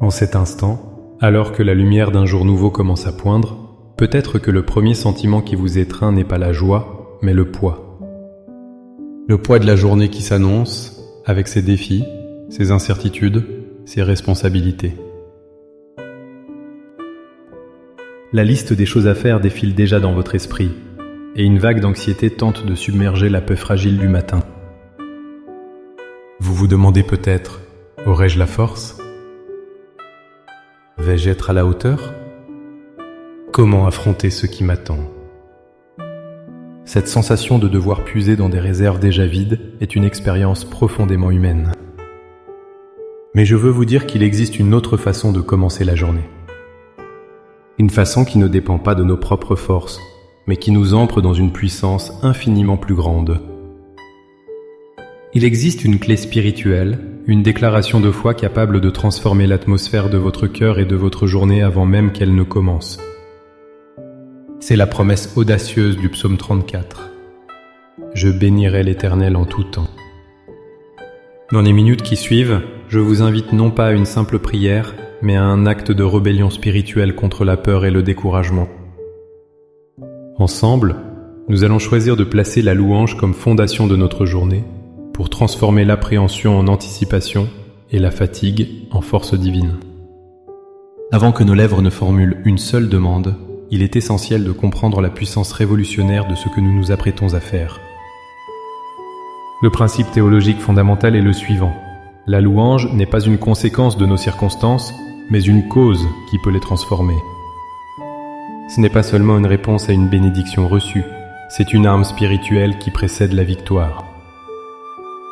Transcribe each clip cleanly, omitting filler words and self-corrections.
En cet instant, alors que la lumière d'un jour nouveau commence à poindre, peut-être que le premier sentiment qui vous étreint n'est pas la joie, mais le poids. Le poids de la journée qui s'annonce, avec ses défis, ses incertitudes, ses responsabilités. La liste des choses à faire défile déjà dans votre esprit, et une vague d'anxiété tente de submerger la peau fragile du matin. Vous vous demandez peut-être, aurais-je la force ? Vais-je être à la hauteur ? Comment affronter ce qui m'attend ? Cette sensation de devoir puiser dans des réserves déjà vides est une expérience profondément humaine. Mais je veux vous dire qu'il existe une autre façon de commencer la journée. Une façon qui ne dépend pas de nos propres forces, mais qui nous ancre dans une puissance infiniment plus grande. Il existe une clé spirituelle, une déclaration de foi capable de transformer l'atmosphère de votre cœur et de votre journée avant même qu'elle ne commence. C'est la promesse audacieuse du psaume 34. Je bénirai l'Éternel en tout temps. Dans les minutes qui suivent, je vous invite non pas à une simple prière, mais à un acte de rébellion spirituelle contre la peur et le découragement. Ensemble, nous allons choisir de placer la louange comme fondation de notre journée, pour transformer l'appréhension en anticipation et la fatigue en force divine. Avant que nos lèvres ne formulent une seule demande, il est essentiel de comprendre la puissance révolutionnaire de ce que nous nous apprêtons à faire. Le principe théologique fondamental est le suivant. La louange n'est pas une conséquence de nos circonstances, mais une cause qui peut les transformer. Ce n'est pas seulement une réponse à une bénédiction reçue, c'est une arme spirituelle qui précède la victoire.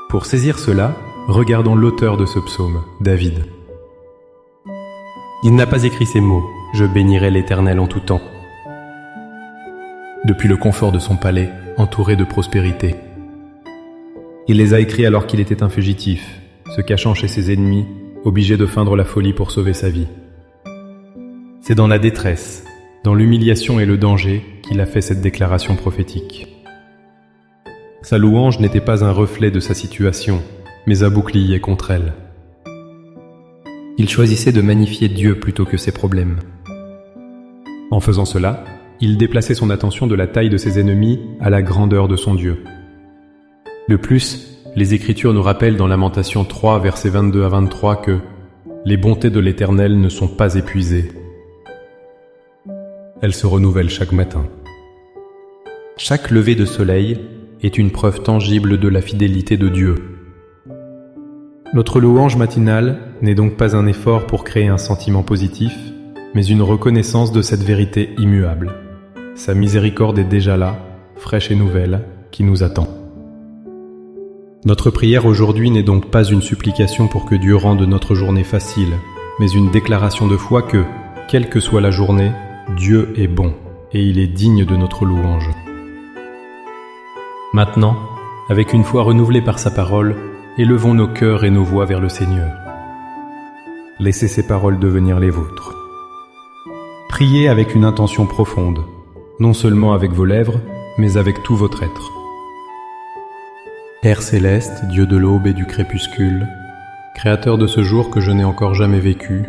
Pour saisir cela, regardons l'auteur de ce psaume, David. Il n'a pas écrit ces mots « Je bénirai l'Éternel en tout temps » depuis le confort de son palais, entouré de prospérité. Il les a écrits alors qu'il était un fugitif, se cachant chez ses ennemis, obligé de feindre la folie pour sauver sa vie. C'est dans la détresse, dans l'humiliation et le danger qu'il a fait cette déclaration prophétique. Sa louange n'était pas un reflet de sa situation, mais un bouclier contre elle. Il choisissait de magnifier Dieu plutôt que ses problèmes. En faisant cela, il déplaçait son attention de la taille de ses ennemis à la grandeur de son Dieu. De plus, les Écritures nous rappellent dans Lamentations 3, versets 22 à 23 que « Les bontés de l'Éternel ne sont pas épuisées. Elles se renouvellent chaque matin. » Chaque lever de soleil est une preuve tangible de la fidélité de Dieu. Notre louange matinale n'est donc pas un effort pour créer un sentiment positif, mais une reconnaissance de cette vérité immuable. Sa miséricorde est déjà là, fraîche et nouvelle, qui nous attend. Notre prière aujourd'hui n'est donc pas une supplication pour que Dieu rende notre journée facile, mais une déclaration de foi que, quelle que soit la journée, Dieu est bon, et il est digne de notre louange. Maintenant, avec une foi renouvelée par sa parole, élevons nos cœurs et nos voix vers le Seigneur. Laissez ses paroles devenir les vôtres. Priez avec une intention profonde, non seulement avec vos lèvres, mais avec tout votre être. Père céleste, Dieu de l'aube et du crépuscule, Créateur de ce jour que je n'ai encore jamais vécu,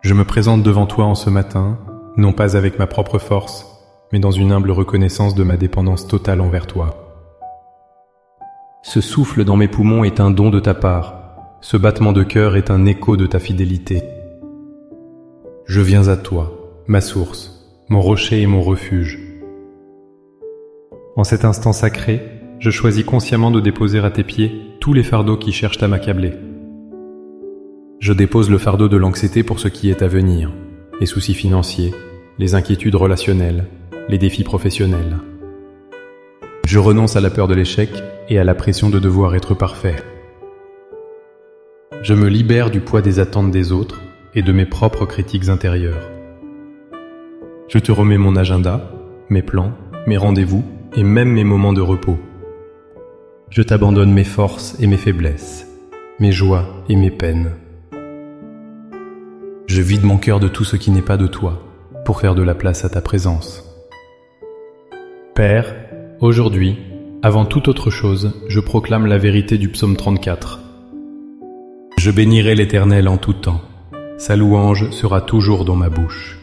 je me présente devant toi en ce matin, non pas avec ma propre force, mais dans une humble reconnaissance de ma dépendance totale envers toi. Ce souffle dans mes poumons est un don de ta part, ce battement de cœur est un écho de ta fidélité. Je viens à toi, ma source, mon rocher et mon refuge. En cet instant sacré, je choisis consciemment de déposer à tes pieds tous les fardeaux qui cherchent à m'accabler. Je dépose le fardeau de l'anxiété pour ce qui est à venir, les soucis financiers, les inquiétudes relationnelles, les défis professionnels. Je renonce à la peur de l'échec et à la pression de devoir être parfait. Je me libère du poids des attentes des autres et de mes propres critiques intérieures. Je te remets mon agenda, mes plans, mes rendez-vous et même mes moments de repos. Je t'abandonne mes forces et mes faiblesses, mes joies et mes peines. Je vide mon cœur de tout ce qui n'est pas de toi, pour faire de la place à ta présence. Père, aujourd'hui, avant toute autre chose, je proclame la vérité du psaume 34. Je bénirai l'Éternel en tout temps. Sa louange sera toujours dans ma bouche.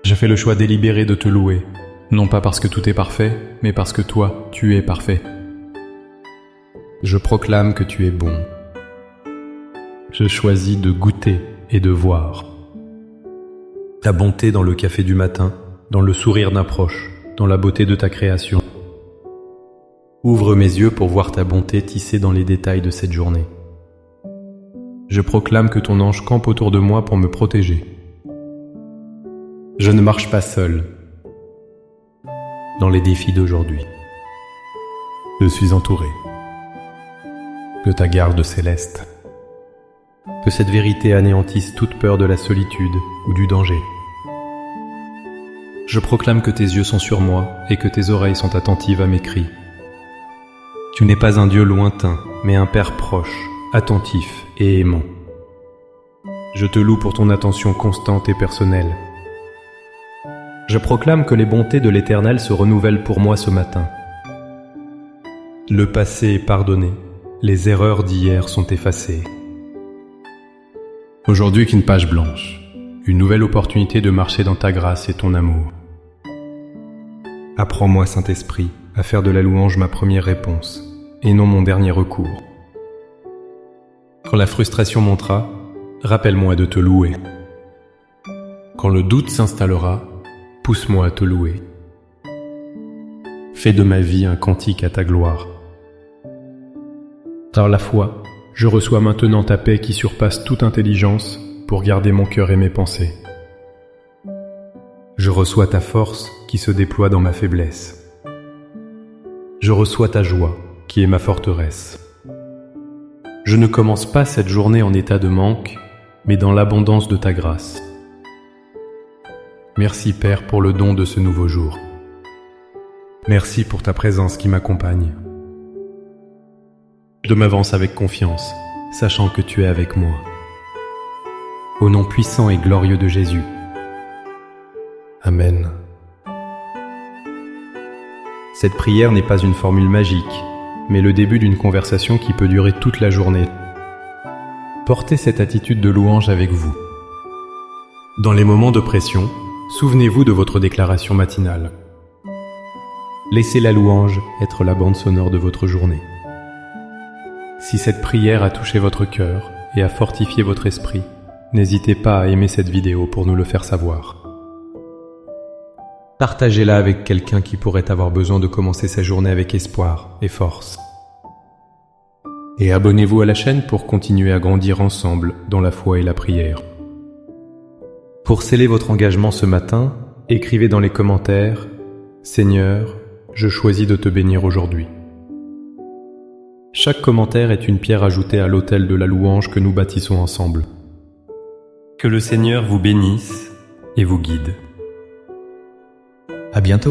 Je fais le choix délibéré de te louer, non pas parce que tout est parfait, mais parce que toi, tu es parfait. Je proclame que tu es bon. Je choisis de goûter et de voir ta bonté dans le café du matin, dans le sourire d'un proche, dans la beauté de ta création. Ouvre mes yeux pour voir ta bonté tissée dans les détails de cette journée. Je proclame que ton ange campe autour de moi pour me protéger. Je ne marche pas seul dans les défis d'aujourd'hui. Je suis entouré de ta garde céleste. Que cette vérité anéantisse toute peur de la solitude ou du danger. Je proclame que tes yeux sont sur moi et que tes oreilles sont attentives à mes cris. Tu n'es pas un Dieu lointain, mais un Père proche, attentif et aimant. Je te loue pour ton attention constante et personnelle. Je proclame que les bontés de l'Éternel se renouvellent pour moi ce matin. Le passé est pardonné, les erreurs d'hier sont effacées. Aujourd'hui qu'une page blanche, une nouvelle opportunité de marcher dans ta grâce et ton amour. Apprends-moi, Saint-Esprit, à faire de la louange ma première réponse, et non mon dernier recours. Quand la frustration montera, rappelle-moi de te louer. Quand le doute s'installera, pousse-moi à te louer. Fais de ma vie un cantique à ta gloire. Par la foi, je reçois maintenant ta paix qui surpasse toute intelligence pour garder mon cœur et mes pensées. Je reçois ta force qui se déploie dans ma faiblesse. Je reçois ta joie qui est ma forteresse. Je ne commence pas cette journée en état de manque, mais dans l'abondance de ta grâce. Merci Père pour le don de ce nouveau jour. Merci pour ta présence qui m'accompagne. Je m'avance avec confiance, sachant que tu es avec moi. Au nom puissant et glorieux de Jésus. Amen. Cette prière n'est pas une formule magique, mais le début d'une conversation qui peut durer toute la journée. Portez cette attitude de louange avec vous. Dans les moments de pression, souvenez-vous de votre déclaration matinale. Laissez la louange être la bande sonore de votre journée. Si cette prière a touché votre cœur et a fortifié votre esprit, n'hésitez pas à aimer cette vidéo pour nous le faire savoir. Partagez-la avec quelqu'un qui pourrait avoir besoin de commencer sa journée avec espoir et force. Et abonnez-vous à la chaîne pour continuer à grandir ensemble dans la foi et la prière. Pour sceller votre engagement ce matin, écrivez dans les commentaires « Seigneur, je choisis de te bénir aujourd'hui ». Chaque commentaire est une pierre ajoutée à l'autel de la louange que nous bâtissons ensemble. Que le Seigneur vous bénisse et vous guide. À bientôt.